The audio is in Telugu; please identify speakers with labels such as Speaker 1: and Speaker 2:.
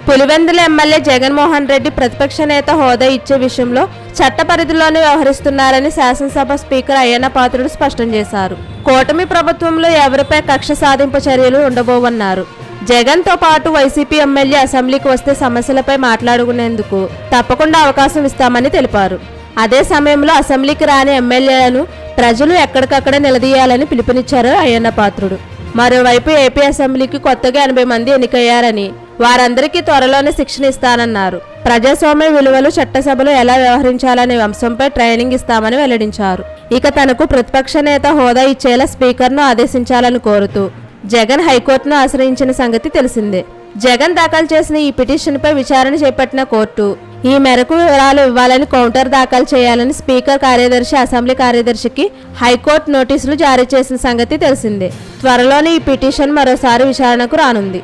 Speaker 1: పులివెందుల ఎమ్మెల్యే జగన్మోహన్ రెడ్డి ప్రతిపక్ష నేత హోదా ఇచ్చే విషయంలో చట్ట పరిధిలోనే వ్యవహరిస్తున్నారని శాసనసభ స్పీకర్ అయ్యన్న పాత్రుడు స్పష్టం చేశారు. కూటమి ప్రభుత్వంలో ఎవరిపై కక్ష సాధింపు చర్యలు ఉండబోవన్నారు. జగన్తో పాటు వైసీపీ ఎమ్మెల్యే అసెంబ్లీకి వస్తే సమస్యలపై మాట్లాడుకునేందుకు తప్పకుండా అవకాశం ఇస్తామని తెలిపారు. అదే సమయంలో అసెంబ్లీకి రాని ఎమ్మెల్యేలను ప్రజలు ఎక్కడికక్కడ నిలదీయాలని పిలుపునిచ్చారు అయ్యన్న పాత్రుడు. మరోవైపు ఏపీ అసెంబ్లీకి కొత్తగా 80 మంది ఎన్నికయ్యారని వారందరికీ త్వరలోనే శిక్షణ ఇస్తానన్నారు. ప్రజాస్వామ్య విలువలు చట్టసభలో ఎలా వ్యవహరించాలనే అంశంపై ట్రైనింగ్ ఇస్తామని వెల్లడించారు. ఇక తనకు ప్రతిపక్ష నేత హోదా ఇచ్చేలా స్పీకర్ను ఆదేశించాలని కోరుతూ జగన్ హైకోర్టును ఆశ్రయించిన సంగతి తెలిసిందే. జగన్ దాఖలు చేసిన ఈ పిటిషన్పై విచారణ చేపట్టిన కోర్టు ఈ మేరకు వివరాలు ఇవ్వాలని కౌంటర్ దాఖలు చేయాలని స్పీకర్ కార్యదర్శి అసెంబ్లీ కార్యదర్శికి హైకోర్టు నోటీసులు జారీ చేసిన సంగతి తెలిసిందే. త్వరలోనే ఈ పిటిషన్ మరోసారి విచారణకు రానుంది.